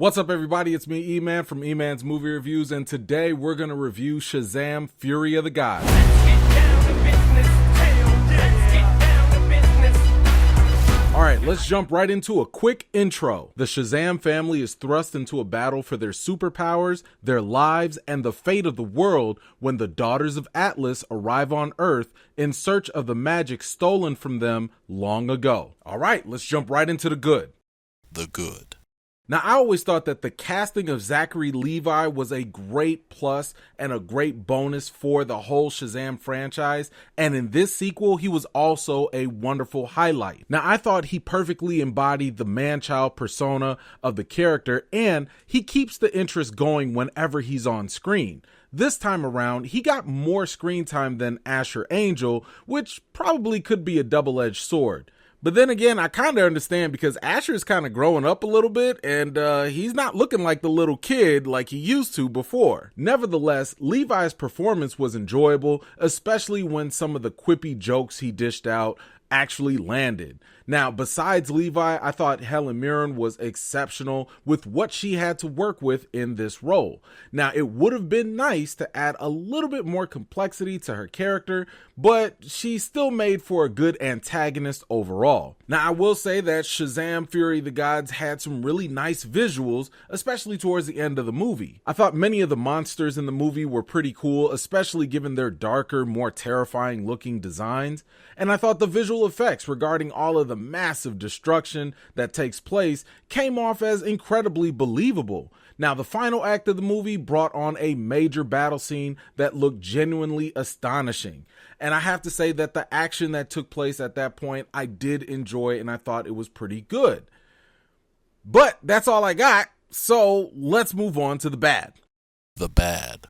What's up, everybody? It's me, E-Man from E-Man's Movie Reviews, and today we're going to review Shazam! Fury of the Gods. Alright, let's jump right into a quick intro. The Shazam family is thrust into a battle for their superpowers, their lives, and the fate of the world when the Daughters of Atlas arrive on Earth in search of the magic stolen from them long ago. Alright, let's jump right into the good. The good. Now, I always thought that the casting of Zachary Levi was a great plus and a great bonus for the whole Shazam franchise, and in this sequel, he was also a wonderful highlight. Now, I thought he perfectly embodied the man-child persona of the character, and he keeps the interest going whenever he's on screen. This time around, he got more screen time than Asher Angel, which probably could be a double-edged sword. But then again, I kind of understand because Asher's kind of growing up a little bit and he's not looking like the little kid like he used to before. Nevertheless, Levi's performance was enjoyable, especially when some of the quippy jokes he dished out actually landed. Now, besides Levi, I thought Helen Mirren was exceptional with what she had to work with in this role. Now, it would have been nice to add a little bit more complexity to her character, but she still made for a good antagonist overall. Now, I will say that Shazam! Fury of the Gods had some really nice visuals, especially towards the end of the movie. I thought many of the monsters in the movie were pretty cool, especially given their darker, more terrifying looking designs. And I thought the visual effects regarding all of the massive destruction that takes place came off as incredibly believable. Now, the final act of the movie brought on a major battle scene that looked genuinely astonishing. And I have to say that the action that took place at that point, I did enjoy and I thought it was pretty good. But that's all I got, so let's move on to the bad. The bad.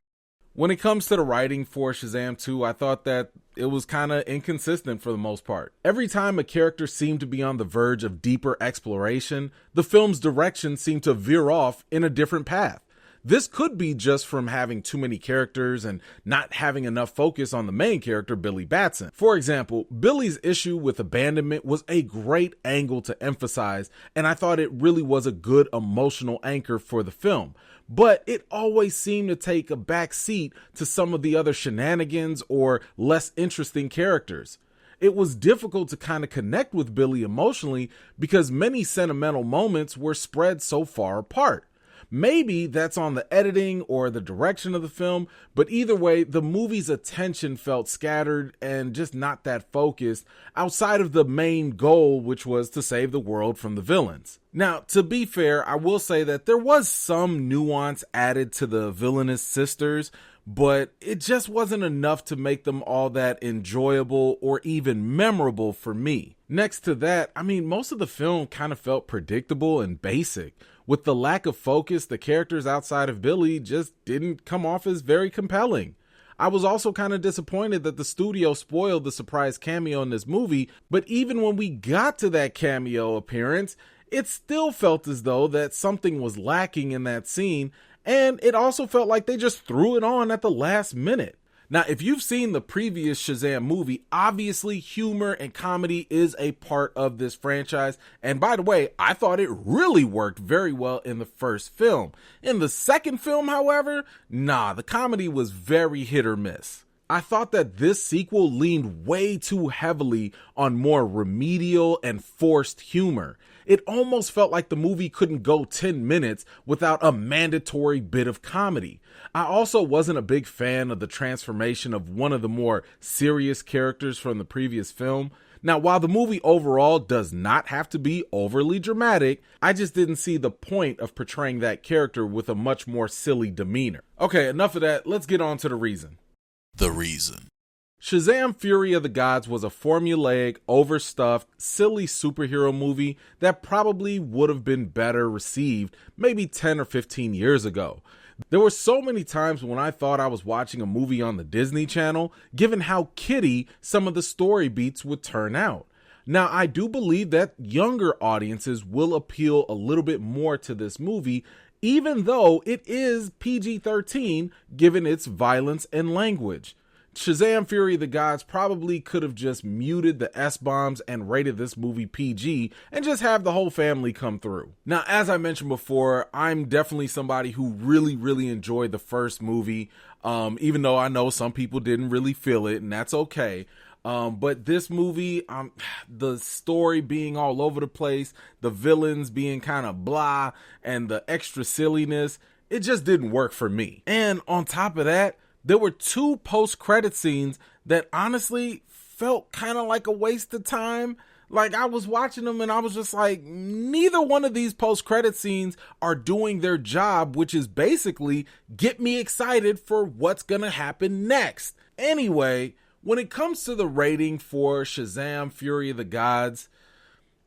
When it comes to the writing for Shazam 2, I thought that it was kind of inconsistent for the most part. Every time a character seemed to be on the verge of deeper exploration, the film's direction seemed to veer off in a different path. This could be just from having too many characters and not having enough focus on the main character, Billy Batson. For example, Billy's issue with abandonment was a great angle to emphasize, and I thought it really was a good emotional anchor for the film. But it always seemed to take a back seat to some of the other shenanigans or less interesting characters. It was difficult to kind of connect with Billy emotionally because many sentimental moments were spread so far apart. Maybe that's on the editing or the direction of the film, but either way, the movie's attention felt scattered and just not that focused outside of the main goal, which was to save the world from the villains. Now, to be fair, I will say that there was some nuance added to the villainous sisters, but it just wasn't enough to make them all that enjoyable or even memorable for me. Next to that, most of the film kind of felt predictable and basic. With the lack of focus, the characters outside of Billy just didn't come off as very compelling. I was also kind of disappointed that the studio spoiled the surprise cameo in this movie, but even when we got to that cameo appearance, it still felt as though that something was lacking in that scene, and it also felt like they just threw it on at the last minute. Now, if you've seen the previous Shazam movie, obviously humor and comedy is a part of this franchise. And by the way, I thought it really worked very well in the first film. In the second film, however, the comedy was very hit or miss. I thought that this sequel leaned way too heavily on more remedial and forced humor. It almost felt like the movie couldn't go 10 minutes without a mandatory bit of comedy. I also wasn't a big fan of the transformation of one of the more serious characters from the previous film. Now, while the movie overall does not have to be overly dramatic, I just didn't see the point of portraying that character with a much more silly demeanor. Okay, enough of that. Let's get on to the reason. The reason. Shazam! Fury of the Gods was a formulaic, overstuffed, silly superhero movie that probably would have been better received maybe 10 or 15 years ago. There were so many times when I thought I was watching a movie on the Disney Channel, given how kiddie some of the story beats would turn out. Now, I do believe that younger audiences will appeal a little bit more to this movie, even though it is PG-13 given its violence and language. Shazam Fury of the Gods probably could have just muted the S-bombs and rated this movie PG and just have the whole family come through. Now, as I mentioned before, I'm definitely somebody who really enjoyed the first movie, even though I know some people didn't really feel it, and that's okay. But this movie, the story being all over the place, the villains being kind of blah, and the extra silliness, it just didn't work for me. And on top of that, there were 2 post-credit scenes that honestly felt kind of like a waste of time. Like, I was watching them and I was just like, neither one of these post-credit scenes are doing their job, which is basically get me excited for what's gonna happen next. Anyway, when it comes to the rating for Shazam Fury of the Gods,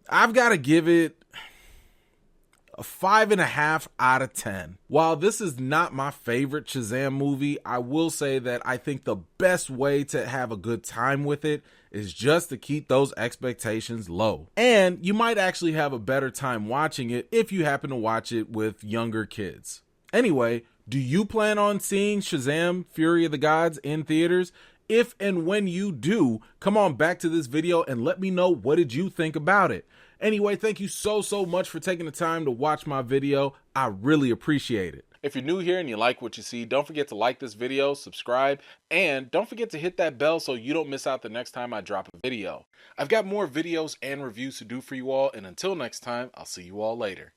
I've got to give it a 5.5 out of 10. While this is not my favorite Shazam movie, I will say that I think the best way to have a good time with it is just to keep those expectations low. And you might actually have a better time watching it if you happen to watch it with younger kids. Anyway, do you plan on seeing Shazam Fury of the Gods in theaters? If and when you do, come on back to this video and let me know what did you think about it. Anyway, thank you so much for taking the time to watch my video. I really appreciate it. If you're new here and you like what you see, don't forget to like this video, subscribe, and don't forget to hit that bell so you don't miss out the next time I drop a video. I've got more videos and reviews to do for you all, and until next time, I'll see you all later.